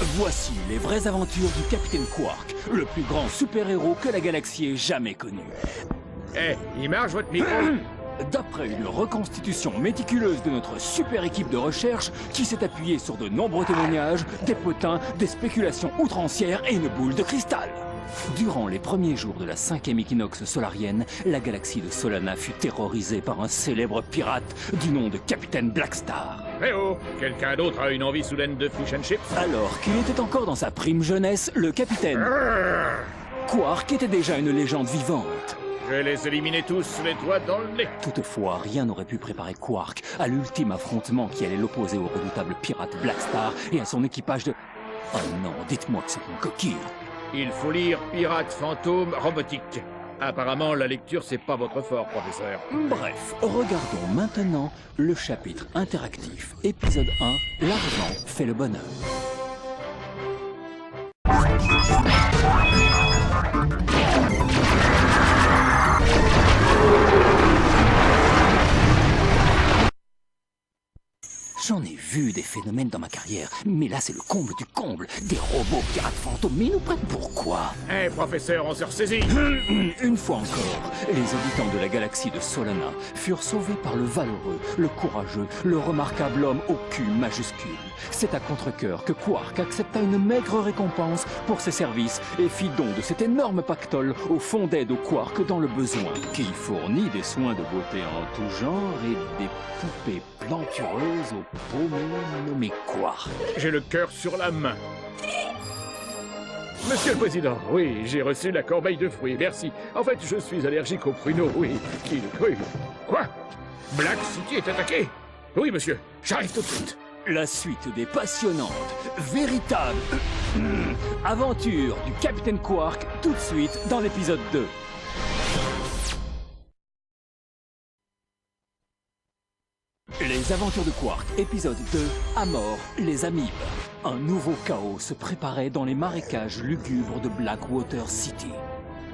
Voici les vraies aventures du Capitaine Quark, le plus grand super-héros que la galaxie ait jamais connu. Eh, il marche votre micro? D'après une reconstitution méticuleuse de notre super équipe de recherche qui s'est appuyée sur de nombreux témoignages, des potins, des spéculations outrancières et une boule de cristal. Durant les premiers jours de la 5e équinoxe solarienne, la galaxie de Solana fut terrorisée par un célèbre pirate du nom de Capitaine Blackstar. Eh oh, quelqu'un d'autre a une envie soudaine de fish and chips? Alors qu'il était encore dans sa prime jeunesse, le Capitaine Quark était déjà une légende vivante. Je vais les éliminer tous les doigts dans le nez. Toutefois, rien n'aurait pu préparer Quark à l'ultime affrontement qui allait l'opposer au redoutable pirate Blackstar et à son équipage de... Oh non, dites-moi que c'est une coquille. Il faut lire Pirate Fantôme Robotique. Apparemment, la lecture, c'est pas votre fort, professeur. Bref, regardons maintenant le chapitre interactif, épisode 1, l'argent fait le bonheur. J'en ai vu des phénomènes dans ma carrière, mais là c'est le comble du comble. Des robots pirates fantômes, mais ils nous prennent pourquoi? Eh, professeur, on se ressaisit. Une fois encore, les habitants de la galaxie de Solana furent sauvés par le valeureux, le courageux, le remarquable homme au cul majuscule. C'est à contre-cœur que Quark accepta une maigre récompense pour ses services et fit don de cet énorme pactole au fond d'aide au Quark dans le besoin, qui fournit des soins de beauté en tout genre et des poupées plantureuses aux peaux nommées Quark. J'ai le cœur sur la main. Monsieur le Président, oui, j'ai reçu la corbeille de fruits, merci. En fait, je suis allergique aux pruneaux, oui. Oui. Quoi? Black City est attaqué? Oui, monsieur, j'arrive tout de suite. La suite des passionnantes, véritables aventures du Capitaine Quark, tout de suite dans l'épisode 2. Les aventures de Quark, épisode 2, à mort, les amibes. Un nouveau chaos se préparait dans les marécages lugubres de Blackwater City.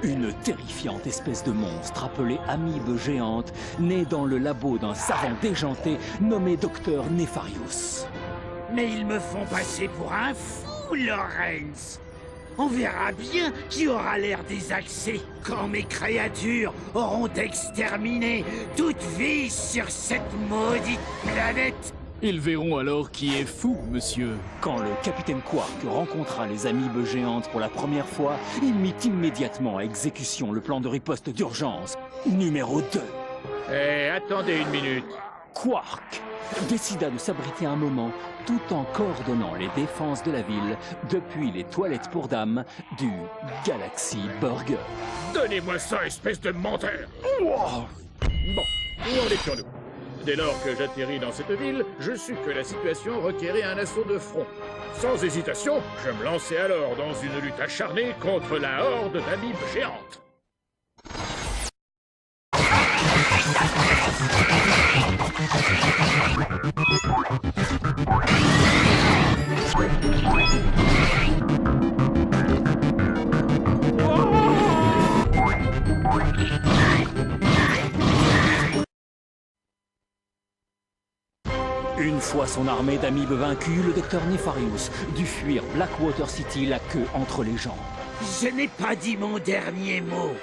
Une terrifiante espèce de monstre appelée amibe géante, née dans le labo d'un savant déjanté nommé Dr Nefarious. Mais ils me font passer pour un fou, Lawrence. On verra bien qui aura l'air désaxé quand mes créatures auront exterminé toute vie sur cette maudite planète. Ils verront alors qui est fou, monsieur. Quand le Capitaine Quark rencontra les amibes géantes pour la première fois, il mit immédiatement à exécution le plan de riposte d'urgence, numéro 2. Eh, attendez une minute. Quark décida de s'abriter un moment tout en coordonnant les défenses de la ville depuis les toilettes pour dames du Galaxy Burger. Donnez-moi ça, espèce de menteur. Bon, où en étions-nous? Dès lors que j'atterris dans cette ville, je sus que la situation requérait un assaut de front. Sans hésitation, je me lançai alors dans une lutte acharnée contre la horde d'amibes géantes. Une fois son armée d'amibes vaincue, le docteur Nefarious dut fuir Blackwater City la queue entre les jambes. Je n'ai pas dit mon dernier mot.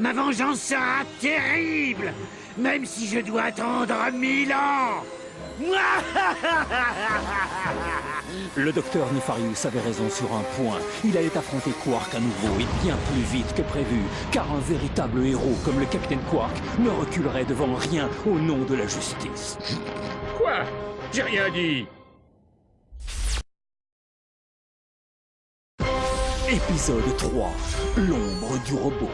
Ma vengeance sera terrible, même si je dois attendre 1000 ans. Le docteur Nefarious avait raison sur un point. Il allait affronter Quark à nouveau et bien plus vite que prévu, car un véritable héros comme le Capitaine Quark ne reculerait devant rien au nom de la justice. Quoi? J'ai rien dit. Épisode 3. L'ombre du robot.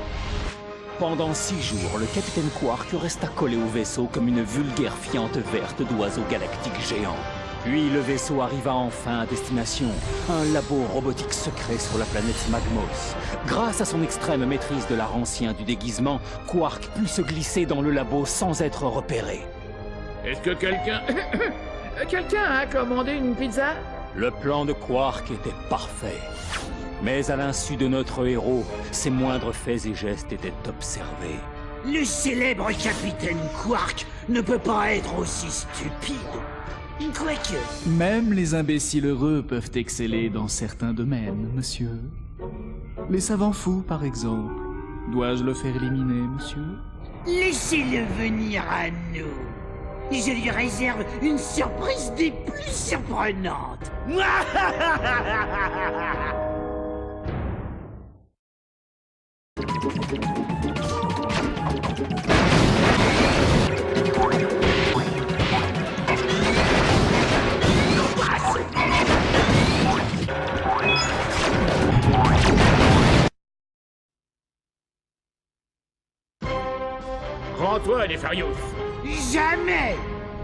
Pendant 6 jours, le Capitaine Quark resta collé au vaisseau comme une vulgaire fiente verte d'oiseaux galactiques géants. Puis le vaisseau arriva enfin à destination, un labo robotique secret sur la planète Magmos. Grâce à son extrême maîtrise de l'art ancien du déguisement, Quark put se glisser dans le labo sans être repéré. Est-ce que quelqu'un... quelqu'un a commandé une pizza? Le plan de Quark était parfait. Mais à l'insu de notre héros, ses moindres faits et gestes étaient observés. Le célèbre Capitaine Quark ne peut pas être aussi stupide. Quoique, Même les imbéciles heureux peuvent exceller dans certains domaines, monsieur. Les savants fous, par exemple. Dois-je le faire éliminer, monsieur? laissez-le venir à nous. Je lui réserve une surprise des plus surprenantes. Rends-toi, Nefarious. Jamais!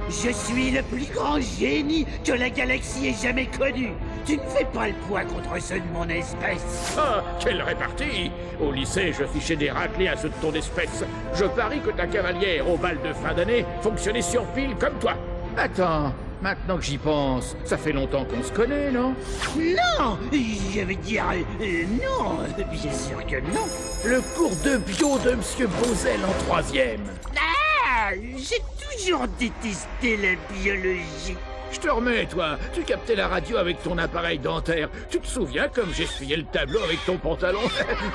Je suis le plus grand génie que la galaxie ait jamais connu. Tu ne fais pas le poids contre ceux de mon espèce. Ah, quelle répartie! Au lycée, je fichais des raclés à ceux de ton espèce. Je parie que ta cavalière au bal de fin d'année fonctionnait sur pile comme toi. Attends, maintenant que j'y pense, ça fait longtemps qu'on se connaît, non? Non! Je veux dire, non, bien sûr que non. Le cours de bio de Monsieur Bozel en 3e. Ah! J'ai toujours détesté la biologie. Je te remets, toi. Tu captais la radio avec ton appareil dentaire. Tu te souviens comme j'essuyais le tableau avec ton pantalon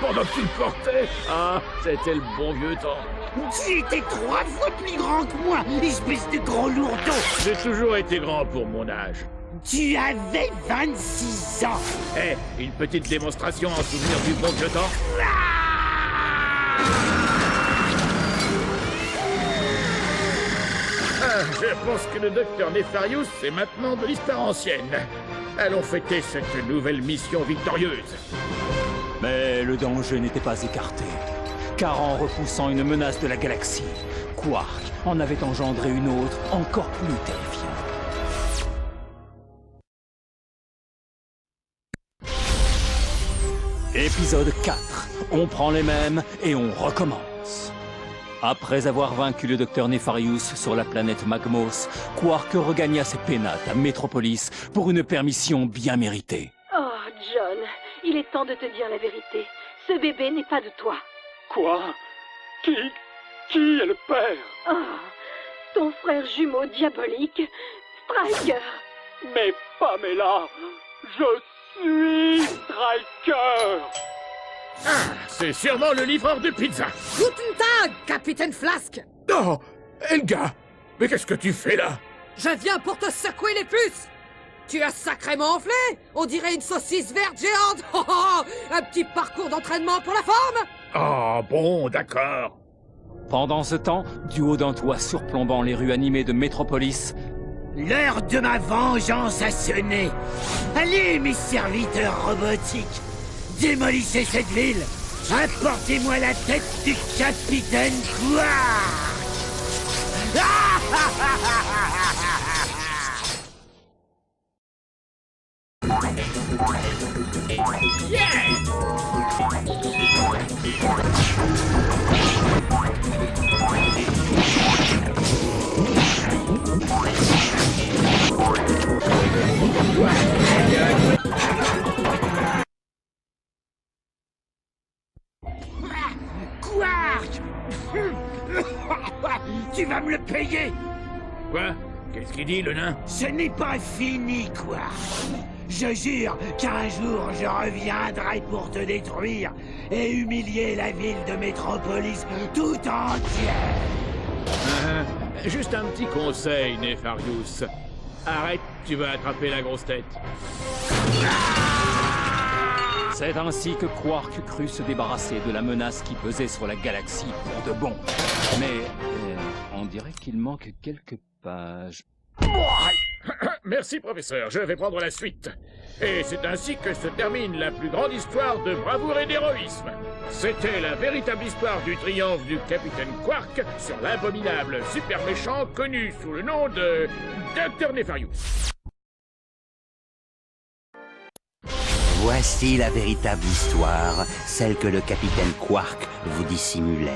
pendant que tu le portais? Ah, c'était le bon vieux temps. Tu étais 3 fois plus grand que moi, espèce de gros lourdeau. J'ai toujours été grand pour mon âge. Tu avais 26 ans. Eh, une petite démonstration en souvenir du bon vieux temps? Ah, je pense que le docteur Nefarious est maintenant de l'histoire ancienne. Allons fêter cette nouvelle mission victorieuse. Mais le danger n'était pas écarté. Car en repoussant une menace de la galaxie, Quark en avait engendré une autre encore plus terrifiante. Épisode 4. On prend les mêmes et on recommence. Après avoir vaincu le docteur Nefarious sur la planète Magmos, Quark regagna ses pénates à Metropolis pour une permission bien méritée. Oh, John, il est temps de te dire la vérité. Ce bébé n'est pas de toi. Quoi? Qui est le père? Oh, ton frère jumeau diabolique, Striker. Mais Pamela, je suis Striker! Ah, c'est sûrement le livreur de pizza. Guten Tag, Capitaine Flask. Oh, Helga, mais qu'est-ce que tu fais là? Je viens pour te secouer les puces. Tu as sacrément enflé. On dirait une saucisse verte géante. Oh, oh, un petit parcours d'entraînement pour la forme. Ah bon, d'accord. Pendant ce temps, du haut d'un toit surplombant les rues animées de Métropolis, L'heure de ma vengeance a sonné. Allez, mes serviteurs robotiques, démolissez cette ville. Apportez-moi la tête du capitaine Quark. Quark. Tu vas me le payer. Quoi? Qu'est-ce qu'il dit, le nain? Ce n'est pas fini, Quark. Je jure qu'un jour je reviendrai pour te détruire et humilier la ville de Métropolis tout entière. Juste un petit conseil, Nefarious. Arrête, tu vas attraper la grosse tête. c'est ainsi que Quark crut se débarrasser de la menace qui pesait sur la galaxie pour de bon. Mais on dirait qu'il manque quelques pages. Merci, professeur, je vais prendre la suite. Et c'est ainsi que se termine la plus grande histoire de bravoure et d'héroïsme. C'était la véritable histoire du triomphe du capitaine Quark sur l'abominable super méchant connu sous le nom de Dr. Nefarious. Voici la véritable histoire, celle que le capitaine Quark vous dissimulait.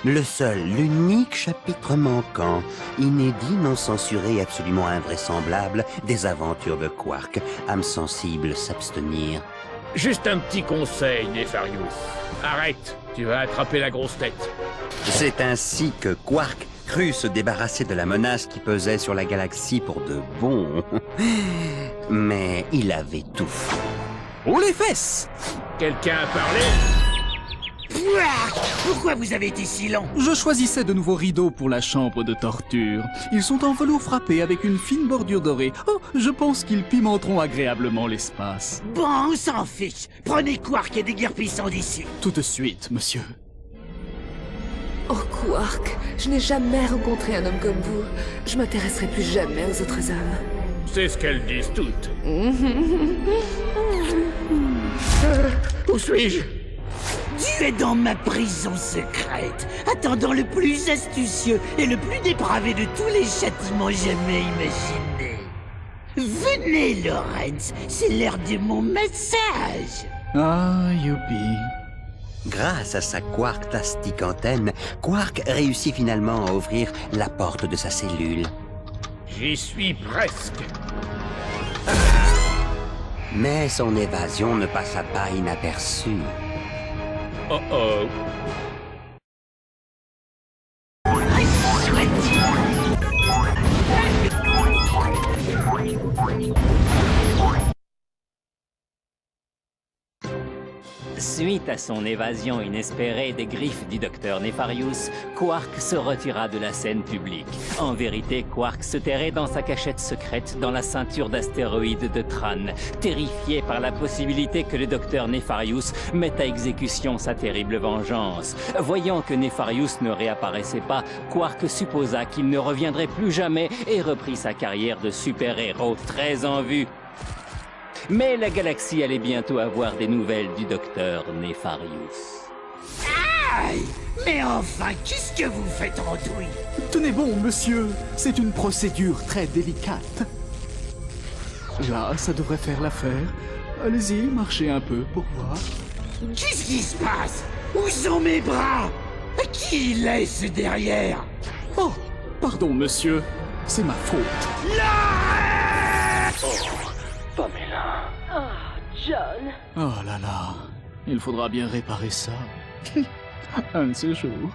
Le seul, l'unique chapitre manquant, inédit, non censuré, absolument invraisemblable, des aventures de Quark. Âme sensible, s'abstenir. Juste un petit conseil, Nefarious. Arrête, tu vas attraper la grosse tête. C'est ainsi que Quark cru se débarrasser de la menace qui pesait sur la galaxie pour de bon. Mais il avait tout fait. On les fesses! Quelqu'un a parlé? Pouah! Pourquoi vous avez été si long? Je choisissais de nouveaux rideaux pour la chambre de torture. Ils sont en velours frappé avec une fine bordure dorée. Oh, je pense qu'ils pimenteront agréablement l'espace. Bon, on s'en fiche. Prenez Quark et déguerpissons d'ici. Tout de suite, monsieur. Oh, Quark, je n'ai jamais rencontré un homme comme vous. Je m'intéresserai plus jamais aux autres hommes. C'est ce qu'elles disent toutes. Où suis-je? Tu es dans ma prison secrète, attendant le plus astucieux et le plus dépravé de tous les châtiments jamais imaginés. Venez, Lorenz, c'est l'heure de mon massage. Ah, youpi. Grâce à sa quark-tastique antenne, Quark réussit finalement à ouvrir la porte de sa cellule. J'y suis presque. Mais son évasion ne passa pas inaperçue. Oh oh. Suite à son évasion inespérée des griffes du docteur Nefarius, Quark se retira de la scène publique. En vérité, Quark se terrait dans sa cachette secrète dans la ceinture d'astéroïdes de Tran, terrifié par la possibilité que le docteur Nefarius mette à exécution sa terrible vengeance. Voyant que Nefarius ne réapparaissait pas, Quark supposa qu'il ne reviendrait plus jamais et reprit sa carrière de super-héros très en vue. Mais la galaxie allait bientôt avoir des nouvelles du docteur Nefarius. Aïe! Mais enfin, qu'est-ce que vous faites andouille? Tenez bon, monsieur. C'est une procédure très délicate. Là, ça devrait faire l'affaire. Allez-y, marchez un peu pour voir. Qu'est-ce qui se passe? Où sont mes bras? Qui laisse derrière? Oh, pardon, monsieur. C'est ma faute. Pamela. Oh, John. Oh là là. Il faudra bien réparer ça. Un de ces jours.